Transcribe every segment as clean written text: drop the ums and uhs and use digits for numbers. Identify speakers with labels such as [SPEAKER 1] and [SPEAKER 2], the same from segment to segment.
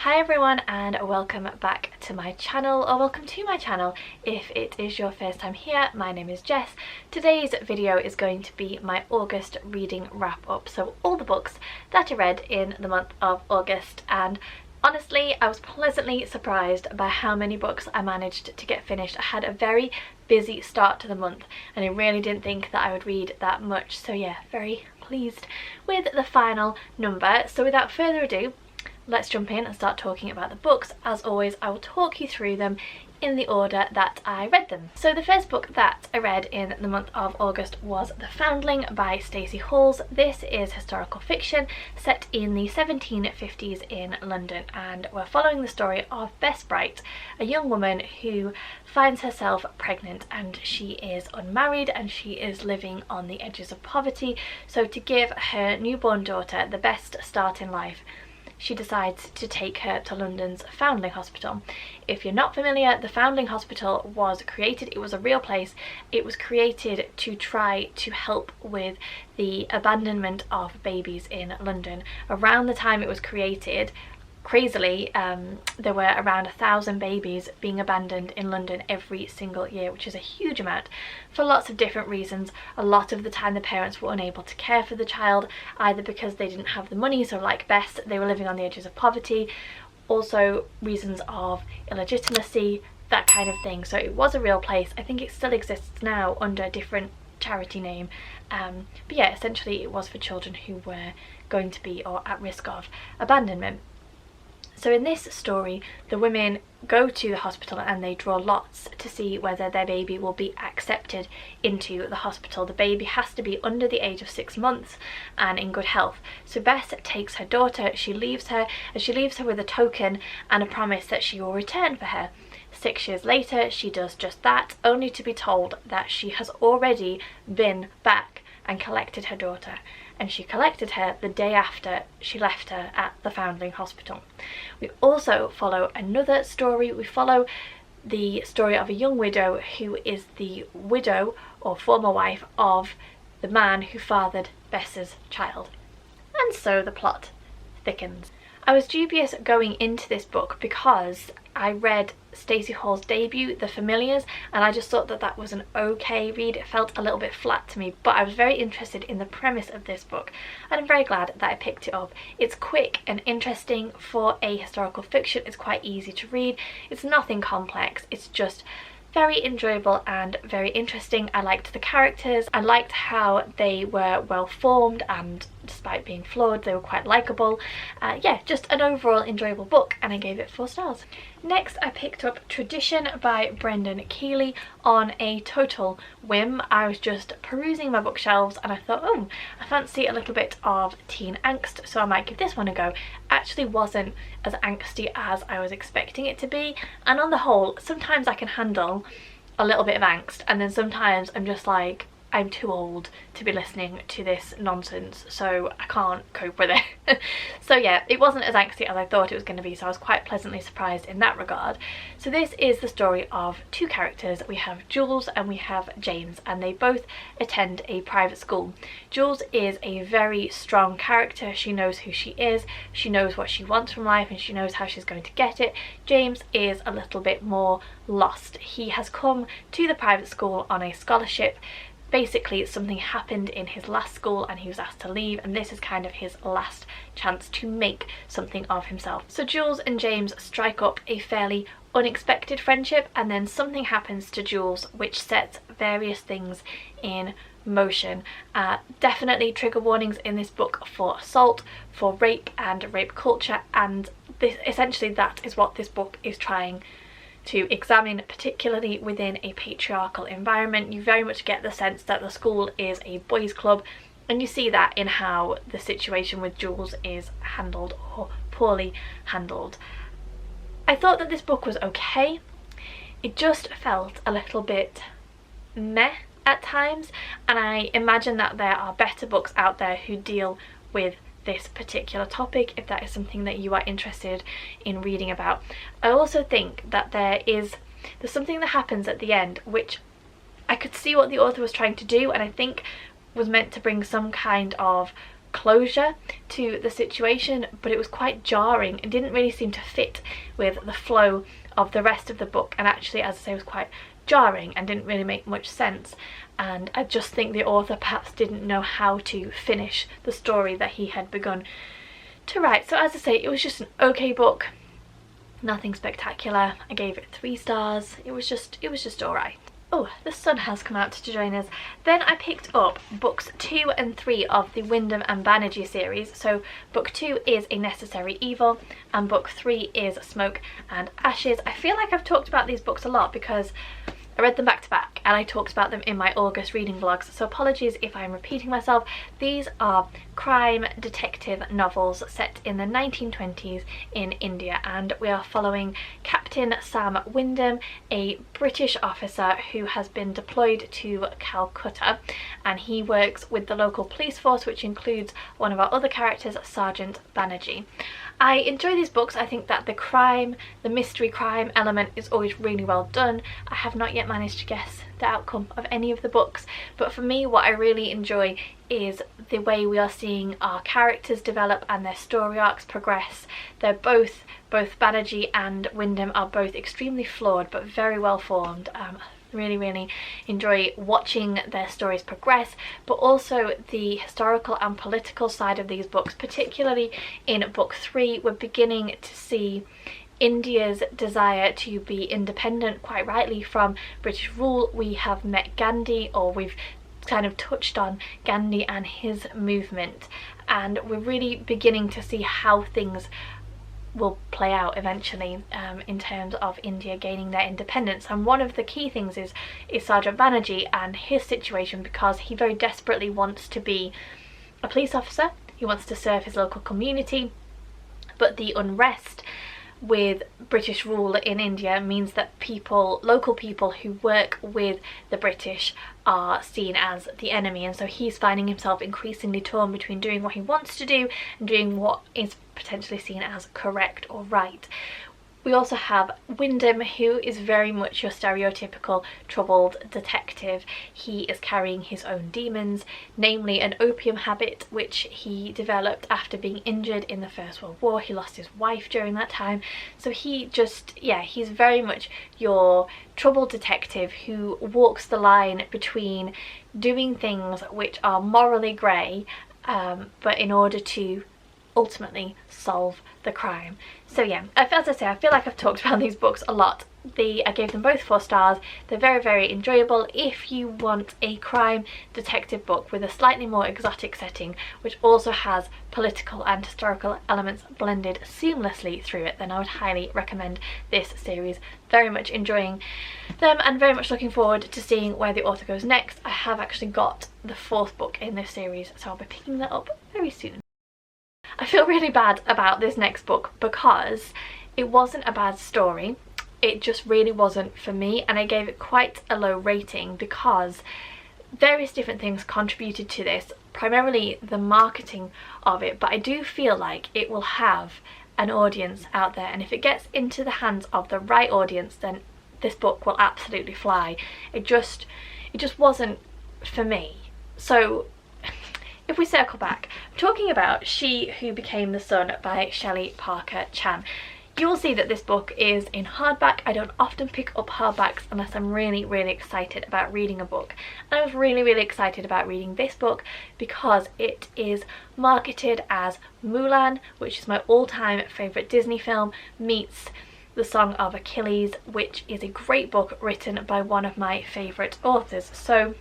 [SPEAKER 1] Hi everyone and welcome back to my channel, or welcome to my channel if it is your first time here. My name is Jess. Today's video is going to be my August reading wrap up, so all the books that I read in the month of August, and honestly I was pleasantly surprised by how many books I managed to get finished. I had a very busy start to the month and I really didn't think that I would read that much, so yeah, very pleased with the final number. So without further ado, let's jump in and start talking about the books. As always, I will talk you through them in the order that I read them. So the first book that I read in the month of August was The Foundling by Stacey Halls. This is historical fiction set in the 1750s in London, and we're following the story of Bess Bright, a young woman who finds herself pregnant, and she is unmarried and she is living on the edges of poverty. So to give her newborn daughter the best start in life, she decides to take her to London's Foundling Hospital. If you're not familiar, the Foundling Hospital was created, it was a real place, it was created to try to help with the abandonment of babies in London. Around the time it was created, crazily, there were around 1,000 babies being abandoned in London every single year, which is a huge amount for lots of different reasons. A lot of the time the parents were unable to care for the child, either because they didn't have the money, so like Bess, they were living on the edges of poverty, also reasons of illegitimacy, that kind of thing. So it was a real place. I think it still exists now under a different charity name, but yeah, essentially it was for children who were going to be or at risk of abandonment. So in this story, the women go to the hospital and they draw lots to see whether their baby will be accepted into the hospital. The baby has to be under the age of 6 months and in good health. So Bess takes her daughter, she leaves her, and she leaves her with a token and a promise that she will return for her. 6 years later, she does just that, only to be told that she has already been back and collected her daughter. And she collected her the day after she left her at the Foundling Hospital. We also follow another story. We follow the story of a young widow who is the widow or former wife of the man who fathered Bess's child. And so the plot thickens. I was dubious going into this book because I read Stacey Hall's debut, The Familiars, and I just thought that that was an okay read. It felt a little bit flat to me, but I was very interested in the premise of this book and I'm very glad that I picked it up. It's quick and interesting for a historical fiction. It's quite easy to read. It's nothing complex. It's just very enjoyable and very interesting. I liked the characters. I liked how they were well formed, and despite being flawed, they were quite likeable. Yeah, just an overall enjoyable book, and I gave it 4 stars. Next, I picked up Tradition by Brendan Keeley on a total whim. I was just perusing my bookshelves and I thought, oh, I fancy a little bit of teen angst, so I might give this one a go. Actually wasn't as angsty as I was expecting it to be, and on the whole, sometimes I can handle a little bit of angst, and then sometimes I'm just like, I'm too old to be listening to this nonsense, so I can't cope with it. So yeah, it wasn't as angsty as I thought it was going to be, so I was quite pleasantly surprised in that regard. So this is the story of 2 characters. We have Jules and we have James, and they both attend a private school. Jules is a very strong character. She knows who she is, she knows what she wants from life, and she knows how she's going to get it. James is a little bit more lost. He has come to the private school on a scholarship. Basically, something happened in his last school and he was asked to leave, and this is kind of his last chance to make something of himself. So Jules and James strike up a fairly unexpected friendship, and then something happens to Jules which sets various things in motion. Definitely trigger warnings in this book for assault, for rape and rape culture, and this, essentially that is what this book is trying to examine, particularly within a patriarchal environment. You very much get the sense that the school is a boys' club, and you see that in how the situation with Jules is handled, or poorly handled. I thought that this book was okay. It just felt a little bit meh at times, and I imagine that there are better books out there who deal with this particular topic if that is something that you are interested in reading about. I also think that there's something that happens at the end which I could see what the author was trying to do, and I think was meant to bring some kind of closure to the situation, but it was quite jarring. It didn't really seem to fit with the flow of the rest of the book, and actually, as I say, was quite jarring and didn't really make much sense. And I just think the author perhaps didn't know how to finish the story that he had begun to write. So as I say, it was just an okay book, nothing spectacular. I gave it 3 stars. It was just alright. Oh, the sun has come out to join us. Then I picked up books 2 and 3 of the Wyndham and Banerjee series. So book 2 is A Necessary Evil and book 3 is Smoke and Ashes. I feel like I've talked about these books a lot because I read them back to back and I talked about them in my August reading vlogs, so apologies if I'm repeating myself. These are crime detective novels set in the 1920s in India, and we are following Captain Sam Wyndham, a British officer who has been deployed to Calcutta, and he works with the local police force, which includes one of our other characters, Sergeant Banerjee. I enjoy these books. I think that the mystery crime element is always really well done. I have not yet managed to guess the outcome of any of the books, but for me what I really enjoy is the way we are seeing our characters develop and their story arcs progress. They're both Banerjee and Wyndham are both extremely flawed but very well formed. Really enjoy watching their stories progress, but also the historical and political side of these books. Particularly in book 3, we're beginning to see India's desire to be independent, quite rightly, from British rule. We have met Gandhi, or we've kind of touched on Gandhi and his movement, and we're really beginning to see how things will play out eventually in terms of India gaining their independence. And one of the key things is Sergeant Banerjee and his situation, because he very desperately wants to be a police officer. He wants to serve his local community, but the unrest with British rule in India means that local people who work with the British are seen as the enemy, and so he's finding himself increasingly torn between doing what he wants to do and doing what is potentially seen as correct or right. We also have Wyndham, who is very much your stereotypical troubled detective. He is carrying his own demons, namely an opium habit which he developed after being injured in the First World War. He lost his wife during that time, so he's very much your troubled detective who walks the line between doing things which are morally grey, but in order to ultimately solve the crime. So yeah, as I say, I feel like I've talked about these books a lot. I gave them both 4 stars. They're very enjoyable if you want a crime detective book with a slightly more exotic setting, which also has political and historical elements blended seamlessly through it. Then I would highly recommend this series. Very much enjoying them and very much looking forward to seeing where the author goes next. I have actually got the 4th book in this series, so I'll be picking that up very soon. I feel really bad about this next book because it wasn't a bad story, it just really wasn't for me, and I gave it quite a low rating because various different things contributed to this, primarily the marketing of it, but I do feel like it will have an audience out there, and if it gets into the hands of the right audience, then this book will absolutely fly. It just wasn't for me. So if we circle back, I'm talking about She Who Became the Sun by Shelley Parker Chan. You will see that this book is in hardback. I don't often pick up hardbacks unless I'm really excited about reading a book. And I was really excited about reading this book because it is marketed as Mulan, which is my all-time favourite Disney film, meets The Song of Achilles, which is a great book written by one of my favourite authors. So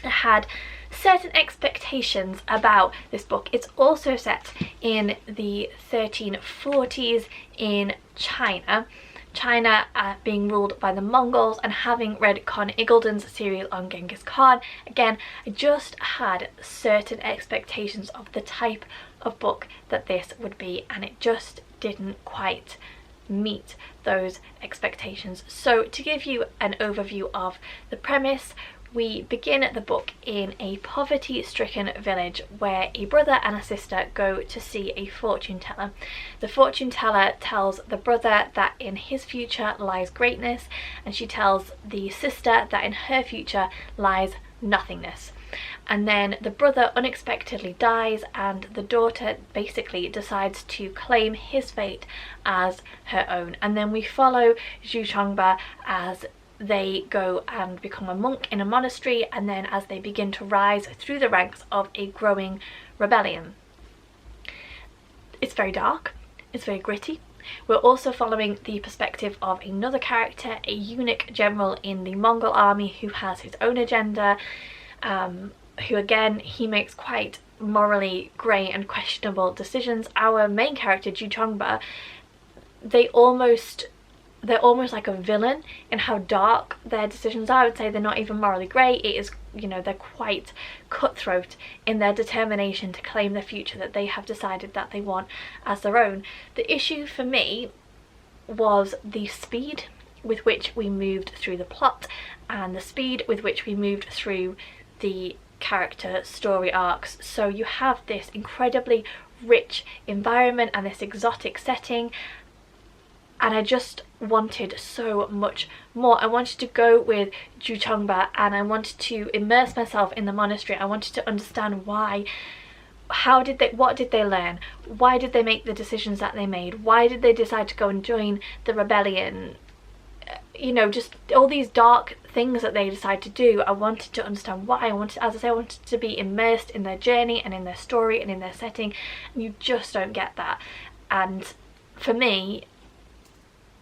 [SPEAKER 1] I had certain expectations about this book. It's also set in the 1340s in China. Being ruled by the Mongols, and having read Con Iggulden's series on Genghis Khan, again, I just had certain expectations of the type of book that this would be, and it just didn't quite meet those expectations. So to give you an overview of the premise, we begin the book in a poverty-stricken village where a brother and a sister go to see a fortune teller. The fortune teller tells the brother that in his future lies greatness, and she tells the sister that in her future lies nothingness. and then the brother unexpectedly dies and the daughter basically decides to claim his fate as her own. And then we follow Zhu Chongba as they go and become a monk in a monastery, and then as they begin to rise through the ranks of a growing rebellion. It's very dark, it's very gritty. We're also following the perspective of another character, a eunuch general in the Mongol army who has his own agenda, who again, he makes quite morally grey and questionable decisions. Our main character, Zhu Chongba, they're almost like a villain in how dark their decisions are. I would say they're not even morally grey. It is, you know, they're quite cutthroat in their determination to claim the future that they have decided that they want as their own. The issue for me was the speed with which we moved through the plot and the speed with which we moved through the character story arcs. So you have this incredibly rich environment and this exotic setting, and I just wanted so much more. I wanted to go with Zhu Chongba and I wanted to immerse myself in the monastery. I wanted to understand why, what did they learn? Why did they make the decisions that they made? Why did they decide to go and join the rebellion? You know, just all these dark things that they decide to do. I wanted to understand why. I wanted, as I say, I wanted to be immersed in their journey and in their story and in their setting. And you just don't get that. And for me,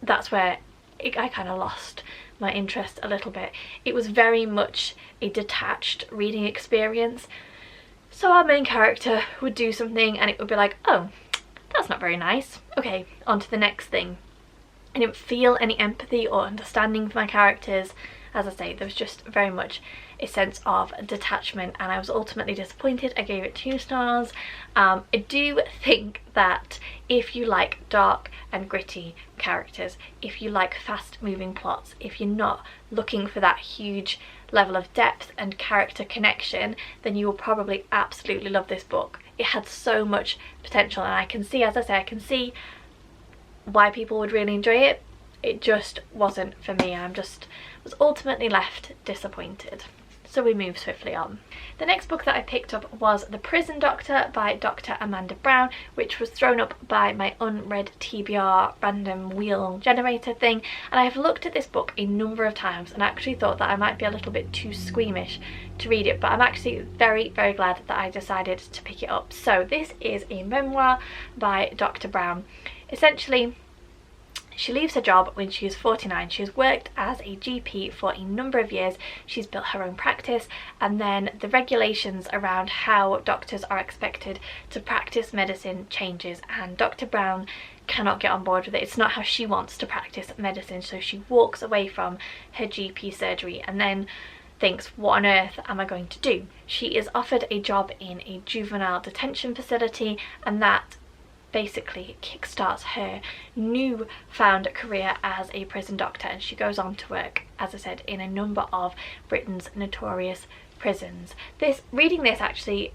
[SPEAKER 1] that's where I kind of lost my interest a little bit. It was very much a detached reading experience. So our main character would do something and it would be like, oh, that's not very nice. Okay, on to the next thing. I didn't feel any empathy or understanding for my characters. As I say, there was just very much a sense of detachment and I was ultimately disappointed. I gave it 2 stars. I do think that if you like dark and gritty characters, if you like fast moving plots, if you're not looking for that huge level of depth and character connection, then you will probably absolutely love this book. It had so much potential and I can see, as I say, I can see why people would really enjoy it. It just wasn't for me. Was ultimately left disappointed. So we move swiftly on. The next book that I picked up was The Prison Doctor by Dr. Amanda Brown, which was thrown up by my unread TBR random wheel generator thing, and I have looked at this book a number of times and actually thought that I might be a little bit too squeamish to read it, but I'm actually very, very glad that I decided to pick it up. So this is a memoir by Dr. Brown. Essentially, she leaves her job when she is 49. She has worked as a GP for a number of years. She's built her own practice, and then the regulations around how doctors are expected to practice medicine changes, and Dr. Brown cannot get on board with it. It's not how she wants to practice medicine, so she walks away from her GP surgery and then thinks, what on earth am I going to do? She is offered a job in a juvenile detention facility, and that basically kickstarts her new-found career as a prison doctor, and she goes on to work, as I said, in a number of Britain's notorious prisons. Reading this actually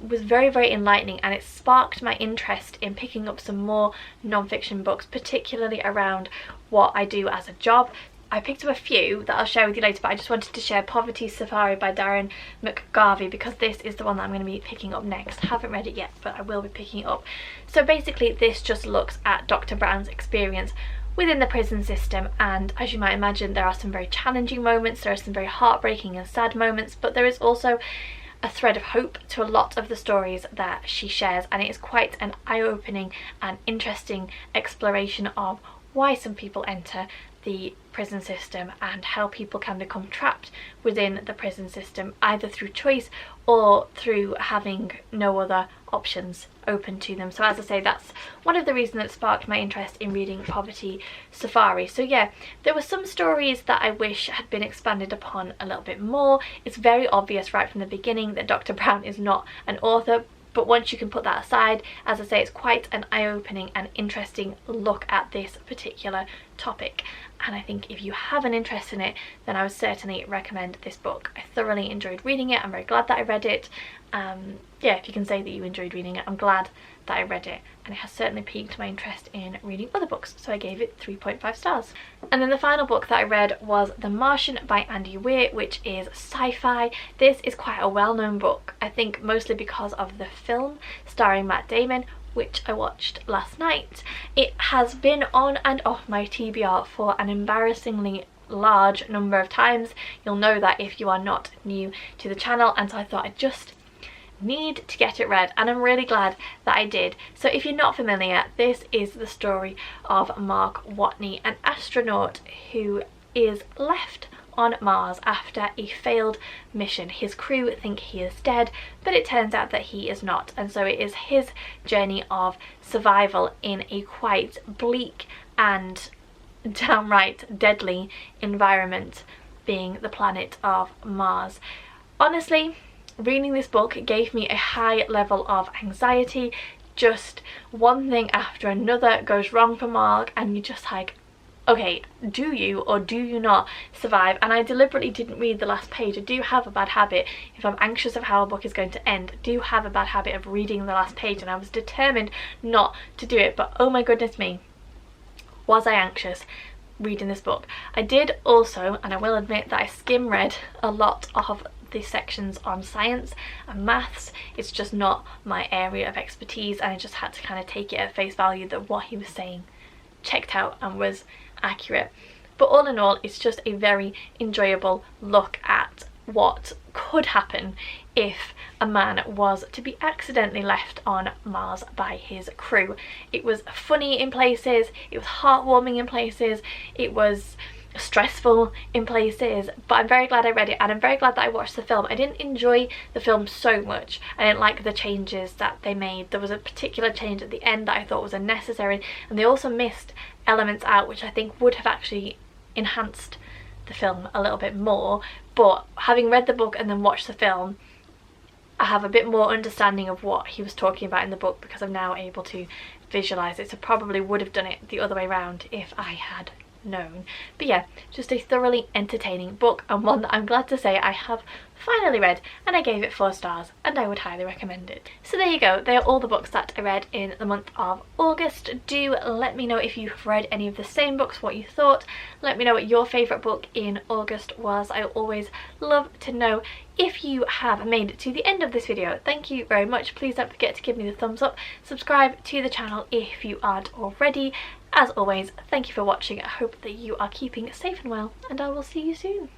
[SPEAKER 1] was very, very enlightening, and it sparked my interest in picking up some more non-fiction books, particularly around what I do as a job. I picked up a few that I'll share with you later, but I just wanted to share Poverty Safari by Darren McGarvey because this is the one that I'm going to be picking up next. I haven't read it yet, but I will be picking it up. So basically this just looks at Dr. Brown's experience within the prison system, and as you might imagine, there are some very challenging moments, there are some very heartbreaking and sad moments, but there is also a thread of hope to a lot of the stories that she shares, and it is quite an eye-opening and interesting exploration of why some people enter the prison system and how people can become trapped within the prison system, either through choice or through having no other options open to them. So as I say, that's one of the reasons that sparked my interest in reading Poverty Safari. So yeah, there were some stories that I wish had been expanded upon a little bit more. It's very obvious right from the beginning that Dr. Brown is not an author, but once you can put that aside, as I say, it's quite an eye-opening and interesting look at this particular topic. And I think if you have an interest in it, then I would certainly recommend this book. I thoroughly enjoyed reading it. I'm very glad that I read it. Yeah, if you can say that you enjoyed reading it, I'm glad that I read it, and it has certainly piqued my interest in reading other books, so I gave it 3.5 stars. And then the final book that I read was The Martian by Andy Weir, which is sci-fi. This is quite a well-known book, I think mostly because of the film starring Matt Damon, which I watched last night. It has been on and off my TBR for an embarrassingly large number of times. You'll know that if you are not new to the channel, and so I thought I'd just need to get it read, and I'm really glad that I did. So if you're not familiar, this is the story of Mark Watney, an astronaut who is left on Mars after a failed mission. His crew think he is dead, but it turns out that he is not, and so it is his journey of survival in a quite bleak and downright deadly environment, being the planet of Mars. Honestly, reading this book gave me a high level of anxiety. Just one thing after another goes wrong for Mark, and you're just like, okay, do you or do you not survive? And I deliberately didn't read the last page. I do have a bad habit, if I'm anxious of how a book is going to end, I do have a bad habit of reading the last page, and I was determined not to do it. But oh my goodness me, was I anxious reading this book. I did also, and I will admit that I skim read a lot of the sections on science and maths. It's just not my area of expertise, and I just had to kind of take it at face value that what he was saying checked out and was accurate. But all in all, it's just a very enjoyable look at what could happen if a man was to be accidentally left on Mars by his crew. It was funny in places, it was heartwarming in places, it was stressful in places, but I'm very glad I read it, and I'm very glad that I watched the film. I didn't enjoy the film so much. I didn't like the changes that they made. There was a particular change at the end that I thought was unnecessary, and they also missed elements out which I think would have actually enhanced the film a little bit more. But having read the book and then watched the film, I have a bit more understanding of what he was talking about in the book because I'm now able to visualise it. So probably would have done it the other way around if I had known. But yeah, just a thoroughly entertaining book, and one that I'm glad to say I have finally read, and I gave it 4 stars, and I would highly recommend it. So there you go, they are all the books that I read in the month of August. Do let me know if you've read any of the same books, what you thought. Let me know what your favourite book in August was. I always love to know. If you have made it to the end of this video, thank you very much. Please don't forget to give me the thumbs up, subscribe to the channel if you aren't already. As always, thank you for watching. I hope that you are keeping safe and well, and I will see you soon.